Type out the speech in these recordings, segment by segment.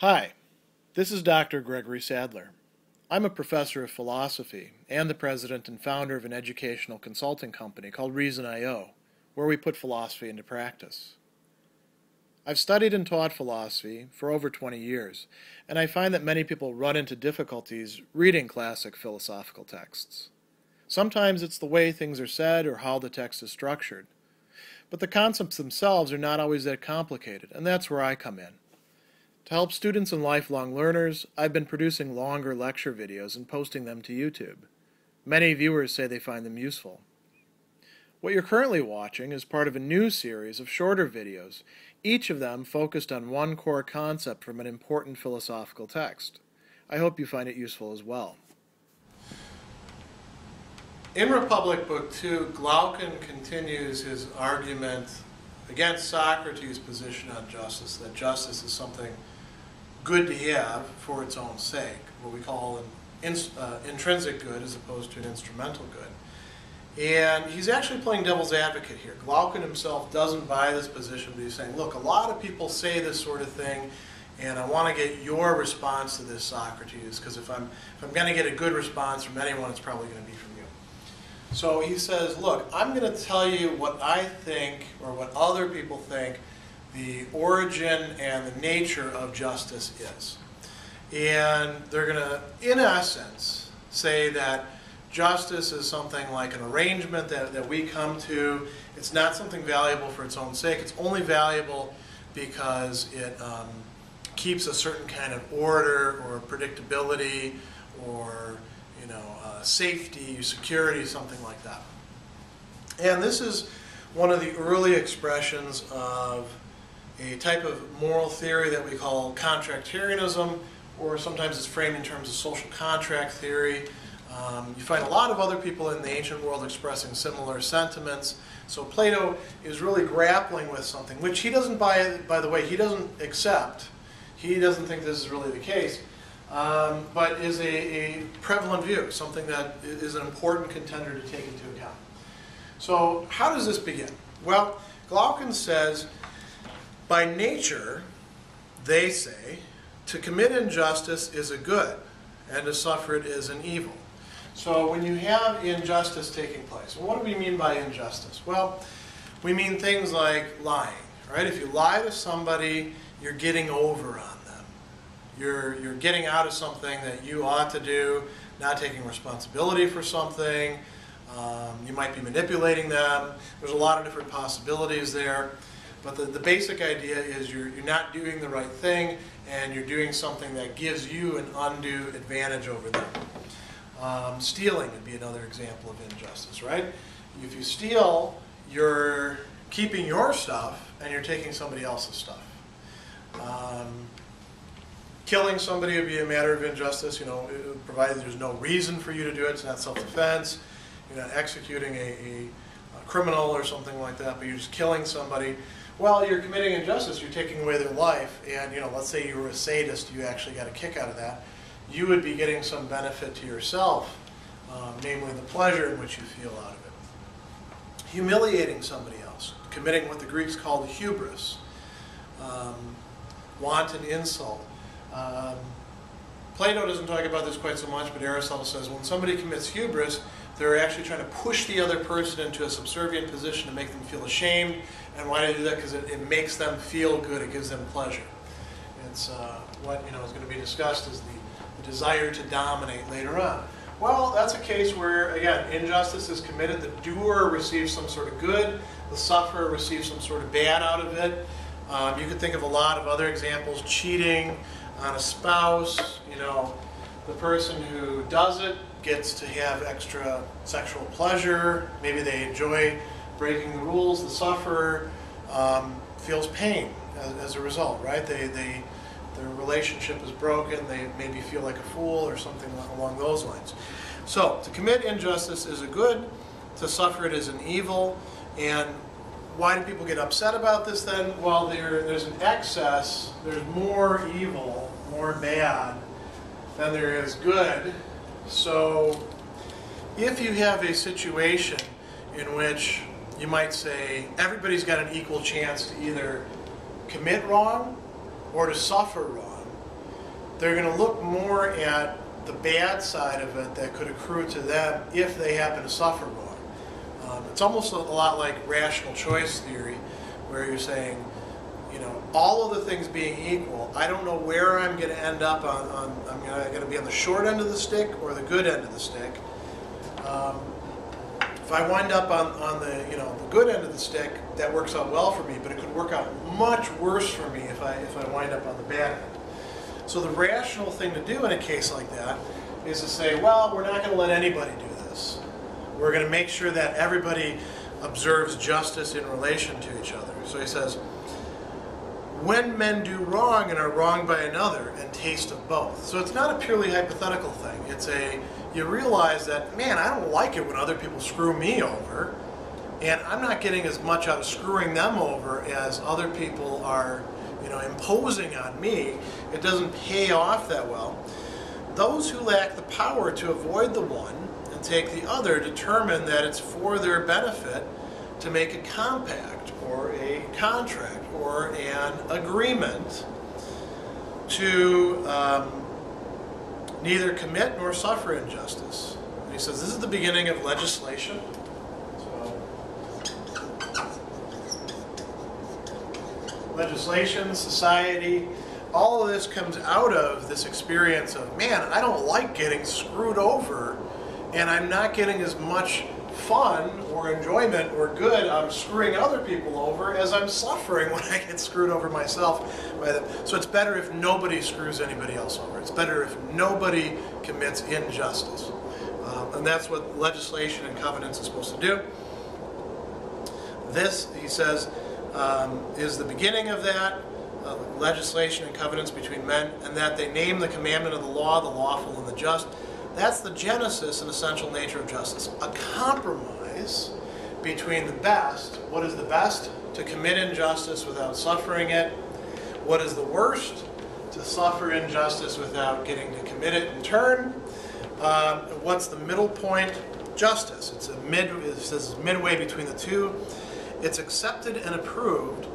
Hi, this is Dr. Gregory Sadler. I'm a professor of philosophy and the president and founder of an educational consulting company called Reason.io, where we put philosophy into practice. I've studied and taught philosophy for over 20 years, and I find that many people run into difficulties reading classic philosophical texts. Sometimes it's the way things are said or how the text is structured. But the concepts themselves are not always that complicated, and that's where I come in. To help students and lifelong learners, I've been producing longer lecture videos and posting them to YouTube. Many viewers say they find them useful. What you're currently watching is part of a new series of shorter videos, each of them focused on one core concept from an important philosophical text. I hope you find it useful as well. In Republic Book 2, Glaucon continues his argument against Socrates' position on justice, that justice is something good to have for its own sake, what we call an intrinsic good as opposed to an instrumental good. And he's actually playing devil's advocate here. Glaucon himself doesn't buy this position, but he's saying, look, a lot of people say this sort of thing, and I want to get your response to this, Socrates, because if I'm going to get a good response from anyone, it's probably going to be from you. So he says, look, I'm going to tell you what I think, or what other people think, the origin and the nature of justice is. And they're going to, in essence, say that justice is something like an arrangement that we come to. It's not something valuable for its own sake. It's only valuable because it keeps a certain kind of order or predictability or safety, security, something like that. And this is one of the early expressions of a type of moral theory that we call contractarianism, or sometimes it's framed in terms of social contract theory. You find a lot of other people in the ancient world expressing similar sentiments. So Plato is really grappling with something, which he doesn't, by the way, he doesn't accept. He doesn't think this is really the case. But is a prevalent view, something that is an important contender to take into account. So how does this begin? Well, Glaucon says, by nature, they say, to commit injustice is a good, and to suffer it is an evil. So when you have injustice taking place, well, what do we mean by injustice? Well, we mean things like lying, right? If you lie to somebody, you're getting over on them. You're getting out of something that you ought to do, not taking responsibility for something. You might be manipulating them. There's a lot of different possibilities there. But the basic idea is you're not doing the right thing, and you're doing something that gives you an undue advantage over them. Stealing would be another example of injustice, right? If you steal, you're keeping your stuff, and you're taking somebody else's stuff. Killing somebody would be a matter of injustice, provided there's no reason for you to do it. It's not self-defense. You're not executing a criminal or something like that, but you're just killing somebody. Well, you're committing injustice. You're taking away their life, and let's say you were a sadist. You actually got a kick out of that. You would be getting some benefit to yourself, namely the pleasure in which you feel out of it. Humiliating somebody else, committing what the Greeks called hubris, wanton insult. Plato doesn't talk about this quite so much, but Aristotle says when somebody commits hubris, they're actually trying to push the other person into a subservient position to make them feel ashamed. And why do they do that? Because it makes them feel good. It gives them pleasure. It's what is going to be discussed as the desire to dominate later on. Well, that's a case where, again, injustice is committed. The doer receives some sort of good. The sufferer receives some sort of bad out of it. You could think of a lot of other examples. Cheating on a spouse, the person who does it gets to have extra sexual pleasure. Maybe they enjoy breaking the rules. The sufferer feels pain as a result, right? Their relationship is broken. They maybe feel like a fool or something along those lines. So to commit injustice is a good. To suffer it is an evil. And why do people get upset about this then? Well, there's an excess. There's more evil, more bad, than there is good. So if you have a situation in which you might say everybody's got an equal chance to either commit wrong or to suffer wrong, they're going to look more at the bad side of it that could accrue to them if they happen to suffer wrong. It's almost a lot like rational choice theory, where you're saying, you know, all of the things being equal, I don't know where I'm going to end up on I'm going to be on the short end of the stick or the good end of the stick. If I wind up on the, you know, the good end of the stick, that works out well for me, but it could work out much worse for me if I wind up on the bad end. So the rational thing to do in a case like that is to say, well, we're not going to let anybody do this. We're going to make sure that everybody observes justice in relation to each other. So he says, when men do wrong and are wronged by another, and taste of both. So it's not a purely hypothetical thing. It's you realize that, man, I don't like it when other people screw me over, and I'm not getting as much out of screwing them over as other people are, you know, imposing on me. It doesn't pay off that well. Those who lack the power to avoid the one and take the other determine that it's for their benefit to make a compact or a contract or an agreement to neither commit nor suffer injustice. And he says this is the beginning of legislation. So, legislation, society, all of this comes out of this experience of, man, I don't like getting screwed over, and I'm not getting as much fun or enjoyment or good out of screwing other people over as I'm suffering when I get screwed over myself by them. So it's better if nobody screws anybody else over. It's better if nobody commits injustice. And that's what legislation and covenants is supposed to do. This, he says, is the beginning of that, legislation and covenants between men, and that they name the commandment of the law, the lawful and the just. That's the genesis and essential nature of justice. A compromise between the best. What is the best? To commit injustice without suffering it. What is the worst? To suffer injustice without getting to commit it in turn. What's the middle point? Justice. It says midway between the two. It's accepted and approved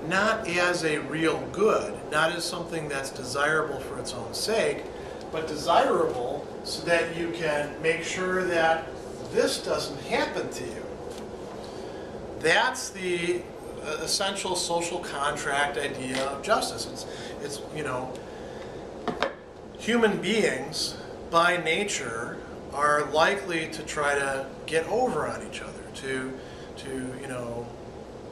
not as a real good, not as something that's desirable for its own sake, but desirable so that you can make sure that this doesn't happen to you. That's the essential social contract idea of justice. It's you know, human beings by nature are likely to try to get over on each other, to you know,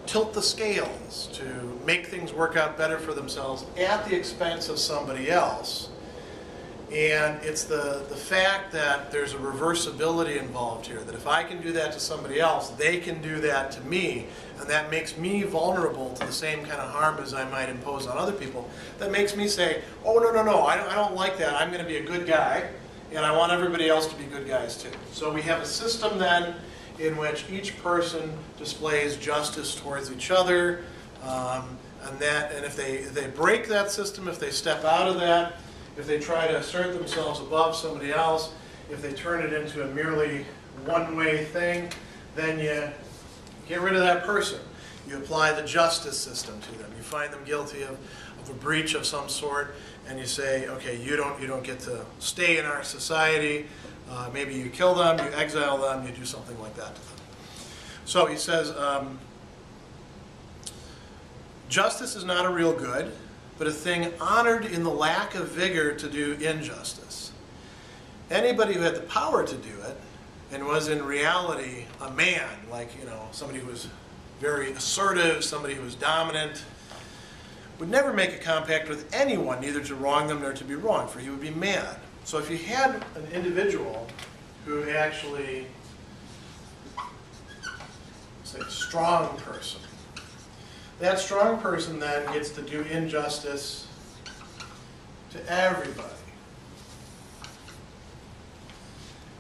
tilt the scales, to make things work out better for themselves at the expense of somebody else. And it's the fact that there's a reversibility involved here, that if I can do that to somebody else, they can do that to me, and that makes me vulnerable to the same kind of harm as I might impose on other people. That makes me say, oh, no, I don't like that. I'm going to be a good guy, and I want everybody else to be good guys too. So we have a system then in which each person displays justice towards each other, and if they break that system, if they step out of that, if they try to assert themselves above somebody else, if they turn it into a merely one-way thing, then you get rid of that person. You apply the justice system to them. You find them guilty of a breach of some sort, and you say, okay, you don't get to stay in our society. Maybe you kill them, you exile them, you do something like that to them. So he says, justice is not a real good, but a thing honored in the lack of vigor to do injustice. Anybody who had the power to do it and was in reality a man, like, you know, somebody who was very assertive, somebody who was dominant, would never make a compact with anyone, neither to wrong them nor to be wronged, for he would be mad. So if you had an individual who actually, say, a strong person, that strong person then gets to do injustice to everybody.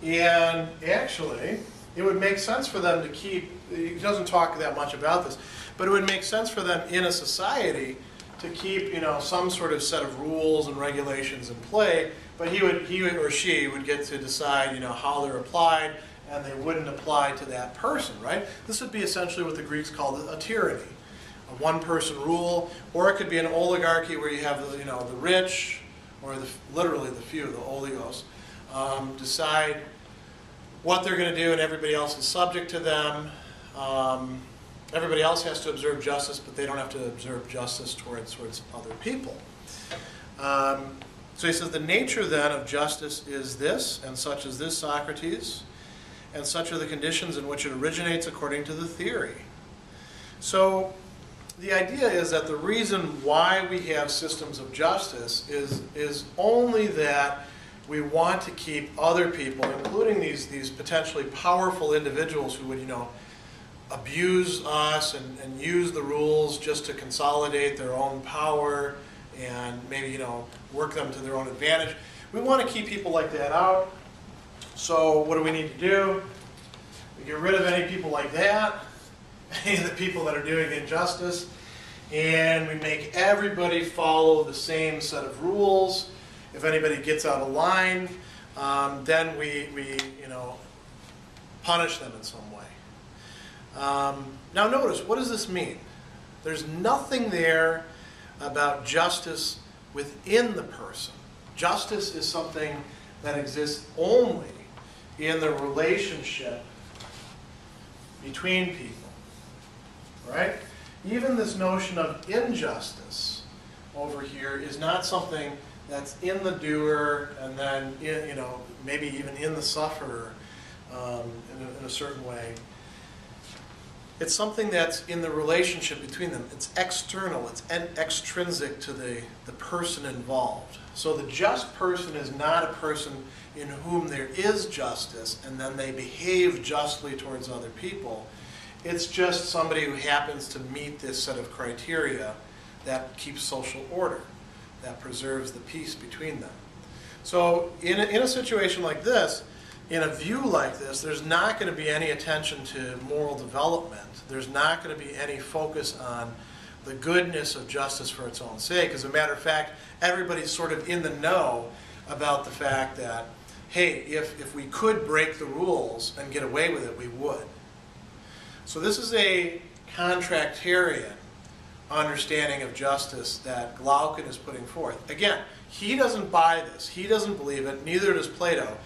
And actually, it would make sense for them to keep, he doesn't talk that much about this, but it would make sense for them in a society to keep, you know, some sort of set of rules and regulations in play, but he or she would get to decide, you know, how they're applied, and they wouldn't apply to that person, right? This would be essentially what the Greeks called a tyranny. A one-person rule, or it could be an oligarchy where you have the, you know, the rich or literally the few, the oligos, decide what they're going to do, and everybody else is subject to them. Everybody else has to observe justice, but they don't have to observe justice towards other people. So he says, the nature then of justice is this, and such is this, Socrates, and such are the conditions in which it originates according to the theory. So the idea is that the reason why we have systems of justice is only that we want to keep other people, including these potentially powerful individuals who would, abuse us and use the rules just to consolidate their own power and maybe, work them to their own advantage. We want to keep people like that out. So what do we need to do? We get rid of any people like that, any of the people that are doing injustice, and we make everybody follow the same set of rules. If anybody gets out of line, then we punish them in some way. Now notice, what does this mean? There's nothing there about justice within the person. Justice is something that exists only in the relationship between people, right? Even this notion of injustice over here is not something that's in the doer and then, maybe even in the sufferer in a certain way. It's something that's in the relationship between them. It's external. It's extrinsic to the person involved. So the just person is not a person in whom there is justice and then they behave justly towards other people. It's just somebody who happens to meet this set of criteria that keeps social order, that preserves the peace between them. So in a situation like this, in a view like this, there's not going to be any attention to moral development. There's not going to be any focus on the goodness of justice for its own sake. As a matter of fact, everybody's sort of in the know about the fact that, hey, if we could break the rules and get away with it, we would. So this is a contractarian understanding of justice that Glaucon is putting forth. Again, he doesn't buy this. He doesn't believe it. Neither does Plato.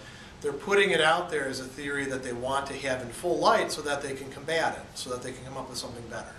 They're putting it out there as a theory that they want to have in full light so that they can combat it, so that they can come up with something better.